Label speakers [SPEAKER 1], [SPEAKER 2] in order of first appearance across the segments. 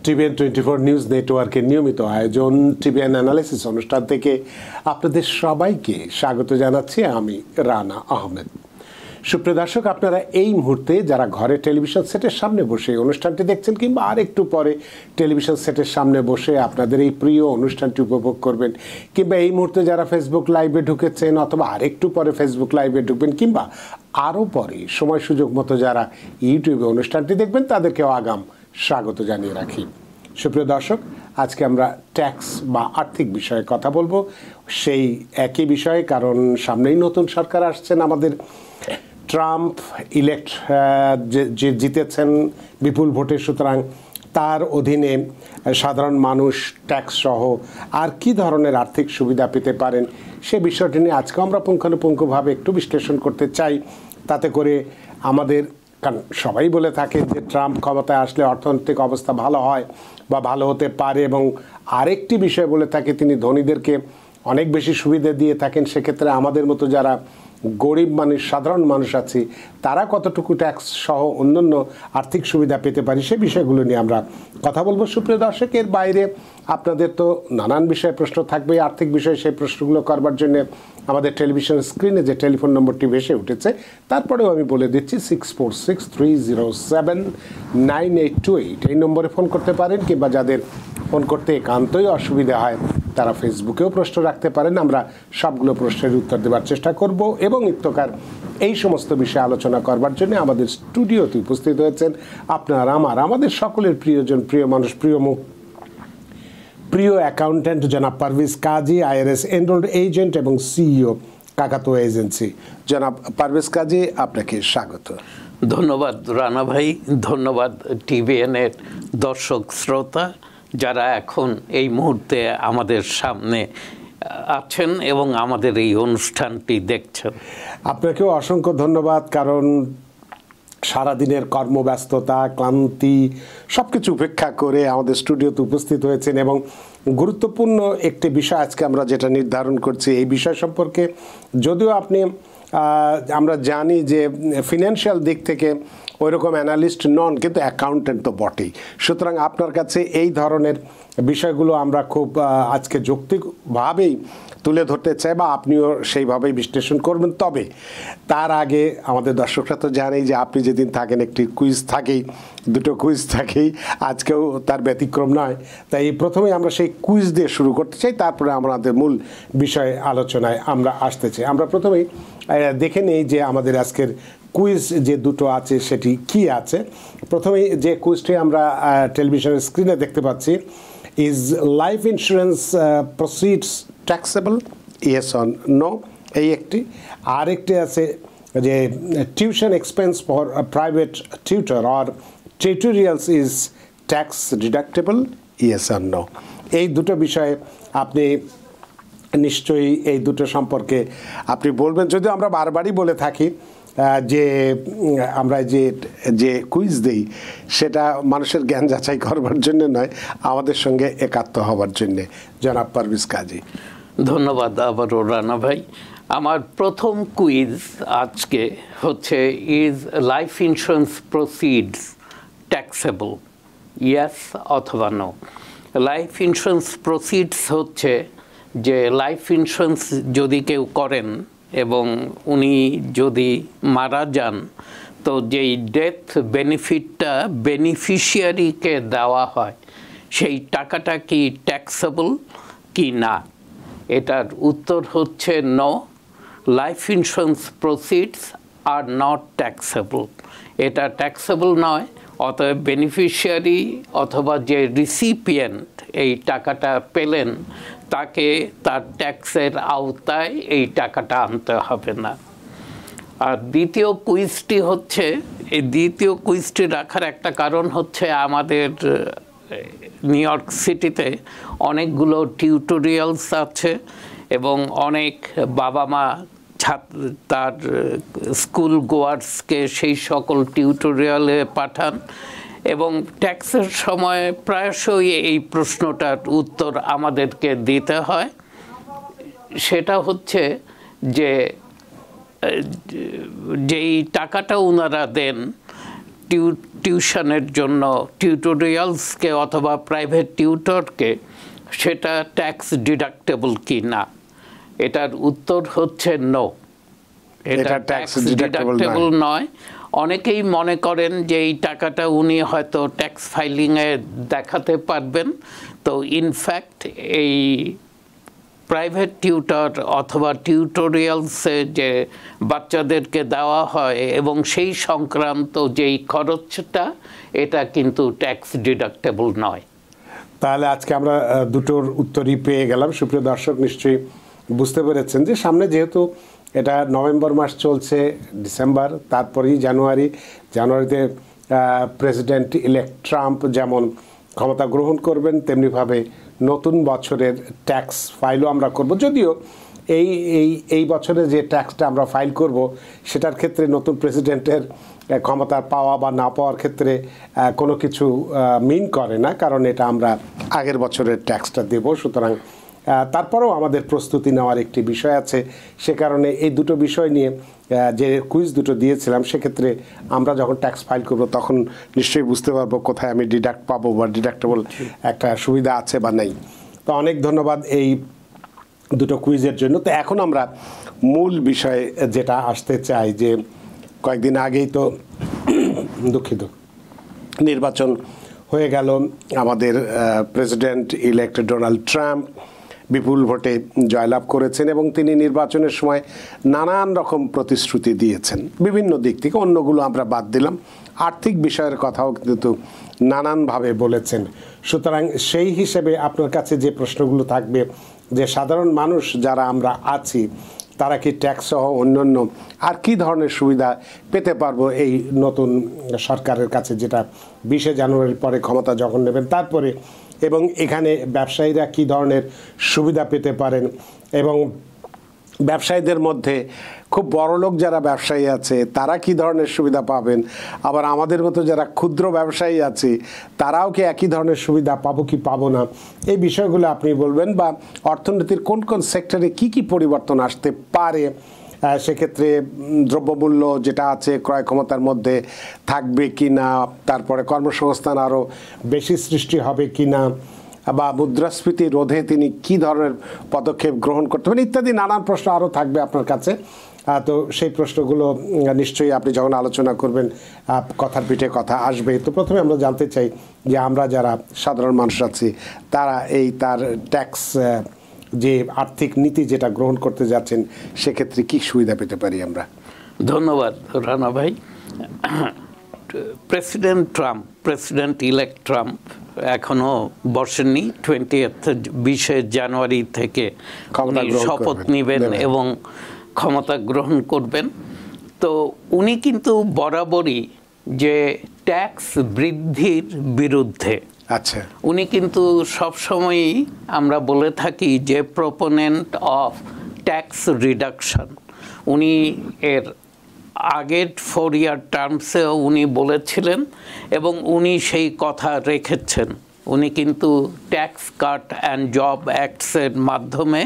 [SPEAKER 1] TVN 24 news নেটওয়ার্কের নিয়মিত আয়োজন টিভিএন অ্যানালিসিস অনুষ্ঠান থেকে আপনাদের সবাইকে স্বাগত জানাচ্ছি আমি রানা আহমেদ। সুপ্রিয় দর্শক, আপনারা এই মুহূর্তে যারা ঘরে টেলিভিশন সেটের সামনে বসে অনুষ্ঠানটি দেখছেন কিংবা আর একটু পরে টেলিভিশন সেটের সামনে বসে আপনাদের এই প্রিয় অনুষ্ঠানটি উপভোগ করবেন, কিংবা এই মুহূর্তে যারা ফেসবুক লাইভে ঢুকেছেন অথবা আরেকটু পরে ফেসবুক লাইভে ঢুকবেন, কিংবা আরও পরে সময় সুযোগ মতো যারা ইউটিউবে অনুষ্ঠানটি দেখবেন, তাদেরকেও আগাম স্বাগত জানিয়ে রাখি। সুপ্রিয় দর্শক, আজকে আমরা ট্যাক্স বা আর্থিক বিষয়ে কথা বলবো, সেই একই বিষয়ে, কারণ সামনেই নতুন সরকার আসছেন। আমাদের ট্রাম্প যে জিতেছেন বিপুল ভোটে, সুতরাং তার অধীনে সাধারণ মানুষ ট্যাক্স সহ আর কি ধরনের আর্থিক সুবিধা পেতে পারেন সে বিষয়টি নিয়ে আজকে আমরা পুঙ্খানুপুঙ্খভাবে একটু বিশ্লেষণ করতে চাই। তাতে করে আমাদের, কারণ সবাই বলে থাকে যে ট্রাম্প ক্ষমতায় আসলে অর্থনৈতিক অবস্থা ভালো হয় বা ভালো হতে পারে, এবং আরেকটি বিষয় বলে থাকে তিনি ধনীদেরকে অনেক বেশি সুবিধা দিয়ে থাকেন। সেক্ষেত্রে আমাদের মতো যারা গরিব মানুষ, সাধারণ মানুষ আছি, তারা কতটুকু ট্যাক্স সহ অন্যান্য আর্থিক সুবিধা পেতে পারি সে বিষয়গুলো নিয়ে আমরা কথা বলবো। সুপ্রিয় দর্শক, এর বাইরে আপনাদের তো নানান বিষয়ে প্রশ্ন থাকবে আর্থিক বিষয়ে, সেই প্রশ্নগুলো করবার জন্য আমাদের টেলিভিশন স্ক্রিনে যে টেলিফোন নম্বরটি ভেসে উঠেছে, তারপরেও আমি বলে দিচ্ছি 6463079828 এই নম্বরে ফোন করতে পারেন, কিংবা যাদের ফোন করতে একান্তই অসুবিধা হয় তারা ফেসবুকেও প্রশ্ন রাখতে পারেন। আমরা সবগুলো প্রশ্নের উত্তর দেওয়ার চেষ্টা করব। এবং ইত্যকার এই সমস্ত বিষয়ে আলোচনা করবার জন্য আমাদের স্টুডিওতে উপস্থিত হয়েছেন আপনার আমাদের সকলের প্রিয়জন, প্রিয় মানুষ, প্রিয় মুখ, প্রিয় অ্যাকাউন্ট্যান্ট জনাব পারভেজ কাজী, আইআরএস এনরোলড এজেন্ট এবং সিইও কাকাতুয়া এজেন্সি। জনাব পারভেজ কাজী, আপনাকে স্বাগত।
[SPEAKER 2] ধন্যবাদ রানা ভাই, ধন্যবাদ টিভিএনের দর্শক শ্রোতা যারা এখন এই মুহূর্তে আমাদের সামনে আছেন এবং আমাদের এই অনুষ্ঠানটি দেখছেন।
[SPEAKER 1] আপনাকেও অসংখ্য ধন্যবাদ, কারণ সারাদিনের কর্মব্যস্ততা, ক্লান্তি সব কিছু উপেক্ষা করে আমাদের স্টুডিওতে উপস্থিত হয়েছেন, এবং গুরুত্বপূর্ণ একটি বিষয় আজকে আমরা যেটা নির্ধারণ করছি, এই বিষয় সম্পর্কে যদিও আমরা জানি যে ফিনান্সিয়াল দিক থেকে ওইরকম অ্যানালিস্ট নন, কিন্তু অ্যাকাউন্টেন্ট তো বটেই। সুতরাং আপনার কাছে এই ধরনের বিষয়গুলো আমরা খুব আজকে যৌক্তিকভাবেই তুলে ধরতে চাই, বা আপনিও সেইভাবেই বিশ্লেষণ করবেন। তবে তার আগে আমাদের দর্শকরা তো জানেই যে আপনি যেদিন থাকেন একটি কুইজ থাকেই, দুটো কুইজ থাকেই, আজকেও তার ব্যতিক্রম নয়। তাই প্রথমেই আমরা সেই কুইজ দিয়ে শুরু করতে চাই, তারপরে আমাদের মূল বিষয়ে আলোচনায় আমরা আসতে চাই। আমরা প্রথমেই দেখে নেই যে আমাদের আজকের কুইজ যে দুটো আছে সেটি কি আছে। প্রথমেই যে কুইজটি আমরা টেলিভিশনের স্ক্রিনে দেখতে পাচ্ছি, is life insurance proceeds taxable, yes or no, এই একটি। আরেকটি আছে যে tuition expense for private tutor or tutorials is tax deductible, yes or no. এই দুটো বিষয়ে আপনি নিশ্চয়ই এই দুটো সম্পর্কে আপনি বলবেন। যদিও আমরা বারবারই বলে থাকি যে আমরা যে কুইজ দেই সেটা মানুষের জ্ঞান যাচাই করবার জন্য নয়, আমাদের সঙ্গে একাত্ম হবার জন্য। জনাব পারভেজ কাজী।
[SPEAKER 2] ধন্যবাদ আবারও রানা ভাই। আমার প্রথম কুইজ আজকে হচ্ছে, is life insurance proceeds taxable, yes অথবা নো। লাইফ ইন্স্যুরেন্স প্রসিডস হচ্ছে যে লাইফ ইন্স্যুরেন্স যদি কেউ করেন এবং উনি যদি মারা যান, তো যেই ডেথ বেনিফিটটা বেনিফিশিয়ারিকে দেওয়া হয় সেই টাকাটা কি ট্যাক্সেবল কি না? এটার উত্তর হচ্ছে no. Life insurance proceeds are not taxable, এটা ট্যাক্সেবল নয়। অতএব বেনিফিশিয়ারি অথবা যে রিসিপিয়েন্ট এই টাকাটা পেলেন তাকে তার ট্যাক্সের আওতায় এই টাকাটা আনতে হবে না। আর দ্বিতীয় কুইজটি হচ্ছে, এই দ্বিতীয় কুইজটি রাখার একটা কারণ হচ্ছে আমাদের নিউ ইয়র্ক সিটিতে অনেকগুলো টিউটোরিয়ালস আছে এবং অনেক বাবা মা তার স্কুল গোয়ার্সকে সেই সকল টিউটোরিয়ালে পাঠান, এবং ট্যাক্সের সময় প্রায়শই এই প্রশ্নটার উত্তর আমাদেরকে দিতে হয়। সেটা হচ্ছে যে যেই টাকাটা ওনারা দেন টিউশনের জন্য টিউটোরিয়ালসকে অথবা প্রাইভেট টিউটরকে সেটা ট্যাক্স ডিডাক্টেবল কি না, এটার উত্তর হচ্ছে নো, এটা ট্যাক্স ডিডাক্টেবল নয়। অনেকেই মনে করেন যে এই টাকাটা উনি হয়তো ট্যাক্স ফাইলিংয়ে দেখাতে পারবেন। তো ইনফ্যাক্ট এই প্রাইভেট টিউটর অথবা টিউটোরিয়ালসে যে বাচ্চাদেরকে দেওয়া হয় এবং সেই সংক্রান্ত যেই খরচটা, এটা কিন্তু ট্যাক্স ডিডাক্টেবল নয়।
[SPEAKER 1] তাহলে আজকে আমরা দুটোর উত্তরই পেয়ে গেলাম। সুপ্রিয় দর্শক নিশ্চয়ই বুঝতে পেরেছেন যে সামনে যেহেতু এটা নভেম্বর মাস চলছে, ডিসেম্বর, তারপরেই জানুয়ারিতে প্রেসিডেন্ট ইলেক্ট ট্রাম্প যেমন ক্ষমতা গ্রহণ করবেন, তেমনিভাবে নতুন বছরের ট্যাক্স ফাইলও আমরা করব। যদিও এই বছরে যে ট্যাক্সটা আমরা ফাইল করব সেটার ক্ষেত্রে নতুন প্রেসিডেন্টের ক্ষমতা পাওয়া বা না পাওয়ার ক্ষেত্রে কোনো কিছু মিন করে না, কারণ এটা আমরা আগের বছরের ট্যাক্সটা দেব। সুতরাং তারপরেও আমাদের প্রস্তুতি নেওয়ার একটি বিষয় আছে। সে কারণে এই দুটো বিষয় নিয়ে যে কুইজ দুটো দিয়েছিলাম, সেক্ষেত্রে আমরা যখন ট্যাক্স ফাইল করব তখন নিশ্চয়ই বুঝতে পারবো কোথায় আমি ডিডাক্ট পাবো বা ডিডাক্টেবল একটা সুবিধা আছে বা নেই। তো অনেক ধন্যবাদ এই দুটো কুইজের জন্য। তো এখন আমরা মূল বিষয়ে যেটা আসতে চাই, যে কয়েকদিন আগেই তো দুঃখিত নির্বাচন হয়ে গেল, আমাদের প্রেসিডেন্ট ইলেক্ট ডোনাল্ড ট্রাম্প বিপুল ভোটে জয়লাভ করেছেন এবং তিনি নির্বাচনের সময় নানান রকম প্রতিশ্রুতি দিয়েছেন বিভিন্ন দিক থেকে। অন্যগুলো আমরা বাদ দিলাম, আর্থিক বিষয়ের কথাও কিন্তু নানানভাবে বলেছেন। সুতরাং সেই হিসেবে আপনার কাছে যে প্রশ্নগুলো থাকবে, যে সাধারণ মানুষ যারা আমরা আছি তারা কি ট্যাক্স সহ অন্যান্য আর কি ধরনের সুবিধা পেতে পারবো এই নতুন সরকারের কাছে, যেটা 20শে জানুয়ারির পরে ক্ষমতা যখন নেবেন তারপরে, এবং এখানে ব্যবসায়ীরা কি ধরনের সুবিধা পেতে পারেন, এবং ব্যবসায়ীদের মধ্যে খুব বড়লোক যারা ব্যবসায়ী আছে তারা কি ধরনের সুবিধা পাবেন, আবার আমাদের মতো যারা ক্ষুদ্র ব্যবসায়ী আছে তারাও কি একই ধরনের সুবিধা পাবো কি পাবো না, এই বিষয়গুলো আপনি বলবেন। বা অর্থনীতির কোন কোন সেক্টরে কি কি পরিবর্তন আসতে পারে, সেক্ষেত্রে দ্রব্যমূল্য যেটা আছে ক্রয় ক্ষমতার মধ্যে থাকবে কি না, তারপরে কর্মসংস্থান আরও বেশি সৃষ্টি হবে কি না, বা মুদ্রাস্ফীতি রোধে তিনি কি ধরনের পদক্ষেপ গ্রহণ করতে পারেন, ইত্যাদি নানান প্রশ্ন আরও থাকবে আপনার কাছে। তো সেই প্রশ্নগুলো নিশ্চয়ই আপনি যখন আলোচনা করবেন কথার পিঠে কথা আসবে। তো প্রথমে আমরা জানতে চাই যে আমরা যারা সাধারণ মানুষ আছি তারা তার ট্যাক্স যে আর্থিক নীতি যেটা গ্রহণ করতে যাচ্ছেন সেক্ষেত্রে কি সুবিধা পেতে পারি আমরা?
[SPEAKER 2] ধন্যবাদ রানা ভাই। প্রেসিডেন্ট ইলেক্ট ট্রাম্প এখনো বসেননি। 20শে জানুয়ারি থেকে শপথ নেবেন এবং ক্ষমতা গ্রহণ করবেন। তো উনি কিন্তু বরাবরই যে ট্যাক্স বৃদ্ধির বিরুদ্ধে,
[SPEAKER 1] আচ্ছা,
[SPEAKER 2] উনি কিন্তু সবসময়ই আমরা বলে থাকি যে প্রপোনেন্ট অফ ট্যাক্স রিডাকশন। উনি এর আগের 4 ইয়ার টার্মসেও উনি বলেছিলেন এবং উনি সেই কথা রেখেছেন। উনি কিন্তু ট্যাক্স কাট অ্যান্ড জব অ্যাক্টসের মাধ্যমে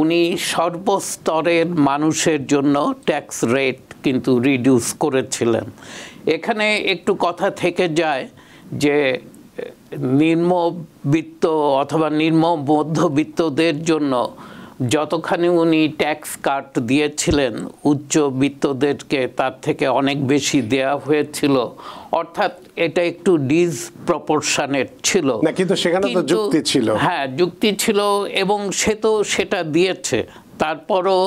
[SPEAKER 2] উনি সর্বস্তরের মানুষের জন্য ট্যাক্স রেট কিন্তু রিডিউস করেছিলেন। এখানে একটু কথা থেকে যায় যে নিম্নবিত্ত অথবা নিম্ন মধ্যবিত্তদের জন্য যতখানি উনি ট্যাক্স কাট দিয়েছিলেন, উচ্চবিত্তদেরকে তার থেকে অনেক বেশি দেয়া হয়েছিল। অর্থাৎ এটা একটু ডিসপ্রপোর্শনেট ছিল
[SPEAKER 1] না, কিন্তু সেখানে তো যুক্তি ছিল।
[SPEAKER 2] হ্যাঁ, যুক্তি ছিল এবং সে তো সেটা দিয়েছে। তারপরও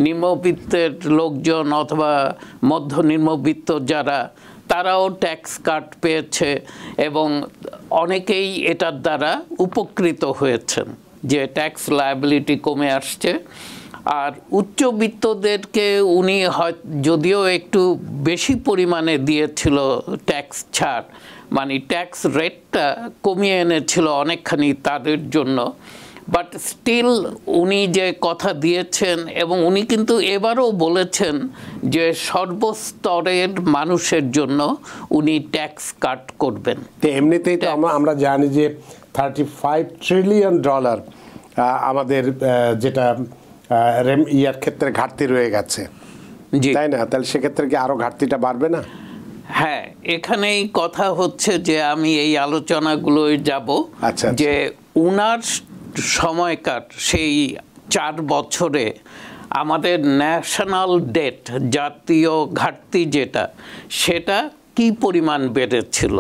[SPEAKER 2] নিম্নবিত্তের লোকজন অথবা মধ্য নিম্নবিত্ত যারা, তারাও ট্যাক্স কাট পেয়েছে এবং অনেকেই এটার দ্বারা উপকৃত হয়েছেন, যে ট্যাক্স লায়াবিলিটি কমে আসছে। আর উচ্চবিত্তদেরকে উনি যদিও একটু বেশি পরিমাণে দিয়েছিল ট্যাক্স ছাড়, মানে ট্যাক্স রেটটা কমিয়ে এনেছিল অনেকখানি তাদের জন্য, বাট স্টিল উনি যে কথা দিয়েছেন এবং উনি কিন্তু এবারও বলেছেন যে সর্বস্তরের মানুষের জন্য উনি ট্যাক্স কাট করবেন।
[SPEAKER 1] এমনিতেই তো আমরা জানি যে $35 ট্রিলিয়ন আমাদের যেটা ইয়ার ক্ষেত্রে ঘাটতি রয়ে গেছে, তাই না? তাহলে সেক্ষেত্রে কি আরো ঘাটতিটা বাড়বে না?
[SPEAKER 2] হ্যাঁ, এখানেই কথা হচ্ছে যে আমি এই আলোচনাগুলোয় যাব, যে উনার সময়কার সেই 4 বছরে আমাদের ন্যাশনাল ডেট, জাতীয় ঘাটতি যেটা, সেটা কি পরিমাণ বেড়েছিল।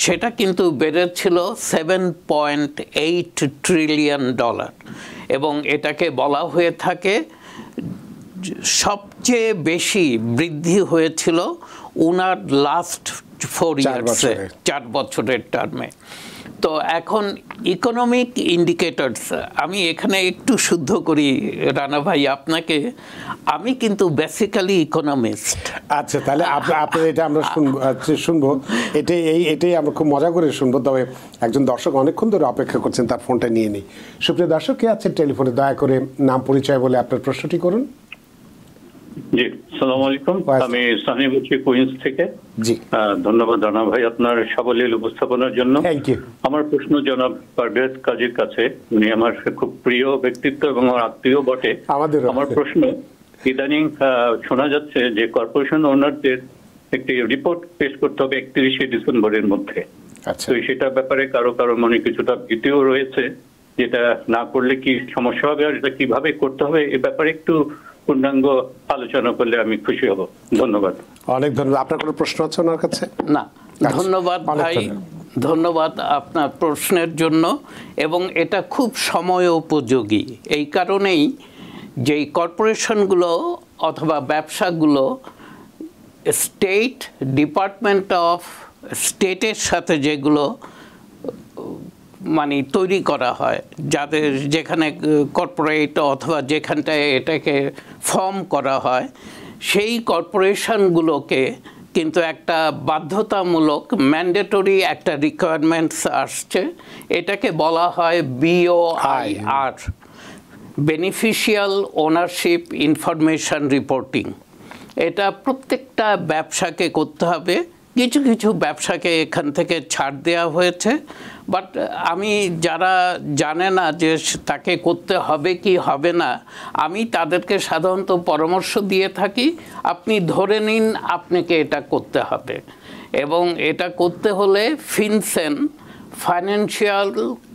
[SPEAKER 2] সেটা কিন্তু বেড়েছিল $7.8 ট্রিলিয়ন, এবং এটাকে বলা হয়ে থাকে সবচেয়ে বেশি বৃদ্ধি হয়েছিল উনার লাস্ট 4 ইয়ার্সে, 4 বছরের টার্মে। তো এখন ইকোনমিক ইন্ডিকেটরস, আমি এখানে একটু শুদ্ধ করি রানা ভাই আপনাকে, আমি কিন্তু বেসিক্যালি ইকোনমিস্ট।
[SPEAKER 1] আচ্ছা, তাহলে আপনার এটা আমরা শুনবো, এটাই আমরা খুব মজা করে শুনবো। তবে একজন দর্শক অনেকক্ষণ ধরে অপেক্ষা করছেন, তার ফোনটা নিয়ে নিই। সুপ্রিয় দর্শক, কে আছেন টেলিফোনে? দয়া করে নাম পরিচয় বলে আপনার প্রশ্নটি করুন।
[SPEAKER 3] জি, আসসালামু আলাইকুম। আমি সানি বলছি কুইন্স থেকে।
[SPEAKER 1] জি,
[SPEAKER 3] ধন্যবাদ রানা ভাই আপনার সাবলীল উপস্থাপনার জন্য।
[SPEAKER 1] Thank you.
[SPEAKER 3] আমার প্রশ্ন জনাব পারভেজ কাজীর কাছে, উনি আমার খুব প্রিয় ব্যক্তিত্ব এবং আমার আত্মীয় বটে। আমার প্রশ্ন, ইদানিং শোনা যাচ্ছে যে কর্পোরেশন ওনারদের একটি রিপোর্ট পেশ করতে হবে 31শে ডিসেম্বরের মধ্যে। তো সেটার ব্যাপারে কারো মনে কিছুটা ভীতিও রয়েছে, যেটা না করলে কি সমস্যা হবে, আর এটা কিভাবে করতে হবে এ ব্যাপারে একটু পূর্ণাঙ্গ আলোচনা করলে আমি খুশি হব। ধন্যবাদ।
[SPEAKER 1] অনেক ধন্যবাদ। আপনার কোনো প্রশ্ন আছে ওনার কাছে?
[SPEAKER 2] না, ধন্যবাদ ভাই, ধন্যবাদ আপনার প্রশ্নের জন্য। এবং এটা খুব সময় উপযোগী এই কারণেই যে কর্পোরেশনগুলো অথবা ব্যবসাগুলো স্টেট ডিপার্টমেন্ট অফ স্টেটের সাথে যেগুলো মানে তৈরি করা হয়, যাদের যেখানে কর্পোরেট অথবা যেখানটায় এটাকে ফর্ম করা হয়, সেই কর্পোরেশনগুলোকে কিন্তু একটা বাধ্যতামূলক ম্যান্ডেটরি একটা রিকোয়ারমেন্টস আসছে। এটাকে বলা হয় BOIR, beneficial ownership information reporting. এটা প্রত্যেকটা ব্যবসাকে করতে হবে। কিছু কিছু ব্যবসাকে এখান থেকে ছাড় দেওয়া হয়েছে, বাট আমি যারা জানে না যে তাকে করতে হবে কি হবে না, আমি তাদেরকে সাধারণত পরামর্শ দিয়ে থাকি, আপনি ধরে নিন আপনাকে এটা করতে হবে। এবং এটা করতে হলে ফিনসেন, ফাইন্যান্সিয়াল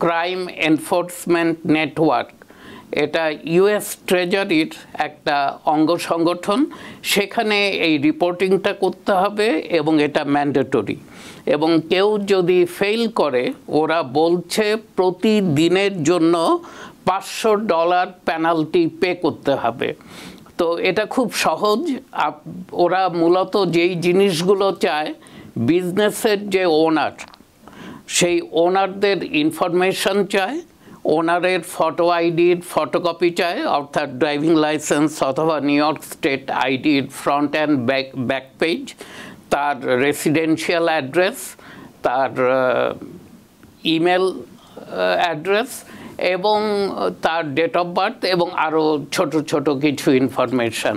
[SPEAKER 2] ক্রাইম এনফোর্সমেন্ট নেটওয়ার্ক, এটা US ট্রেজারির একটা অঙ্গ সংগঠন, সেখানে এই রিপোর্টিংটা করতে হবে এবং এটা ম্যান্ডেটরি। এবং কেউ যদি ফেল করে, ওরা বলছে প্রতিদিনের জন্য $500 পেনাল্টি পে করতে হবে। তো এটা খুব সহজ। ওরা মূলত যেই জিনিসগুলো চায়, বিজনেসের যে ওনার, সেই ওনারদের ইনফরমেশন চায়, ওনারের ফটো আইডির ফটোকপি চায়, অর্থাৎ ড্রাইভিং লাইসেন্স অথবা নিউ ইয়র্ক স্টেট আইডির ফ্রন্ট অ্যান্ড ব্যাক পেজ, তার রেসিডেন্সিয়াল অ্যাড্রেস, তার ইমেল অ্যাড্রেস এবং তার ডেট অফ বার্থ এবং আরও ছোট ছোট কিছু ইনফরমেশান।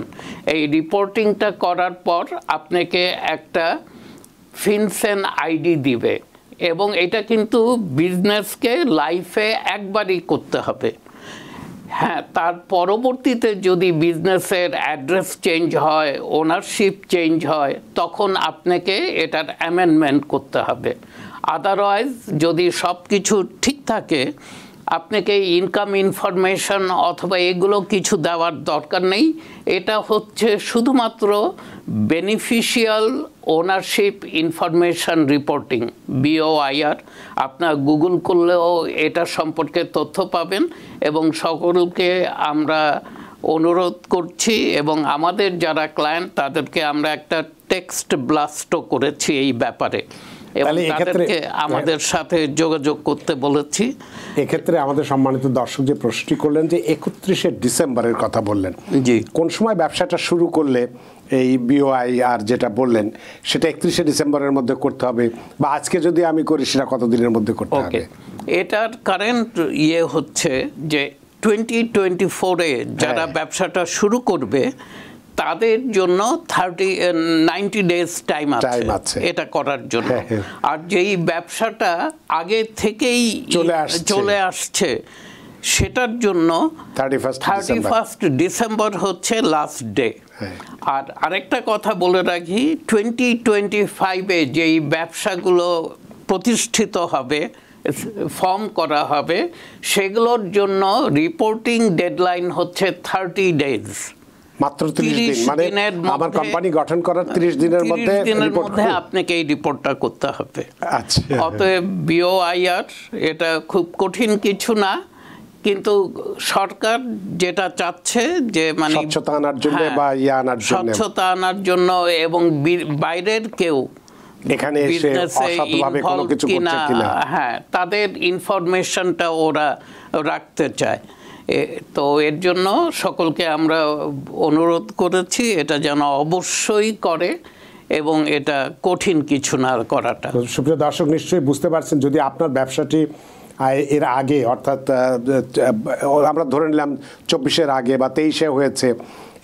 [SPEAKER 2] এই রিপোর্টিংটা করার পর আপনাকে একটা ফিনসেন আইডি দিবে, এবং এটা কিন্তু বিজনেসকে লাইফে একবারই করতে হবে। হ্যাঁ, তার পরবর্তীতে যদি বিজনেসের অ্যাড্রেস চেঞ্জ হয়, ওনারশিপ চেঞ্জ হয়, তখন আপনাকে এটার অ্যামেন্ডমেন্ট করতে হবে। আদারওয়াইজ যদি সব কিছু ঠিক থাকে, আপনাকে ইনকাম ইনফরমেশন অথবা এগুলো কিছু দেওয়ার দরকার নেই। এটা হচ্ছে শুধুমাত্র beneficial ownership information reporting, BOIR। আপনার গুগল করলেও এটা সম্পর্কে তথ্য পাবেন। এবং সকলকে আমরা অনুরোধ করছি, এবং আমাদের যারা ক্লায়েন্ট তাদেরকে আমরা একটা টেক্সট ব্লাস্টও করেছি এই ব্যাপারে, এবং তাদেরকে আমাদের সাথে যোগাযোগ করতে বলেছি।
[SPEAKER 1] এক্ষেত্রে আমাদের সম্মানিত দর্শক যে প্রশ্নটি করলেন যে 31শে ডিসেম্বরের কথা বললেন,
[SPEAKER 2] জি,
[SPEAKER 1] কোন সময় ব্যবসাটা শুরু করলে এই BOIR যেটা বললেন সেটা 31শে ডিসেম্বরের মধ্যে করতে হবে, বা আজকে যদি আমি করি সেটা কতদিনের মধ্যে করতে হবে?
[SPEAKER 2] এটার কারেন্ট হচ্ছে যে 2024-এ যারা ব্যবসাটা শুরু করবে তাদের জন্য 90 ডেজ টাইম আছে এটা করার জন্য। আর যেই ব্যবসাটা আগে থেকেই চলে আসছে সেটার জন্য 31 ডিসেম্বর হচ্ছে লাস্ট ডে। আর আরেকটা কথা বলে রাখি, 2025-এ যেই ব্যবসাগুলো প্রতিষ্ঠিত হবে, ফর্ম করা হবে, সেগুলোর জন্য রিপোর্টিং ডেডলাইন হচ্ছে 30 ডেজ,
[SPEAKER 1] মাত্র 30 দিন। মানে আমার কোম্পানি গঠন করার 30 দিনের মধ্যে
[SPEAKER 2] আপনাকে এই রিপোর্টটা করতে হবে।
[SPEAKER 1] আচ্ছা,
[SPEAKER 2] অতএব BOIR এটা খুব কঠিন কিছু না, কিন্তু সরকার যেটা চাচ্ছে যে মানে
[SPEAKER 1] স্বচ্ছতা আনার জন্য বা
[SPEAKER 2] স্বচ্ছতা আনার জন্য, এবং বাইরের কেউ
[SPEAKER 1] এখানে এসে অসৎভাবে কোনো কিছু করছে কিনা,
[SPEAKER 2] হ্যাঁ, তাদের ইনফরমেশনটা ওরা রাখতে চায়। তো এর জন্য সকলকে আমরা অনুরোধ করেছি এটা যেন অবশ্যই করে, এবং এটা কঠিন কিছু না করাটা।
[SPEAKER 1] সুপ্রিয় দর্শক, নিশ্চয়ই বুঝতে পারছেন, যদি আপনার ব্যবসাটি এর আগে, অর্থাৎ আমরা ধরে নিলাম 24-এর আগে বা 23-এ হয়েছে,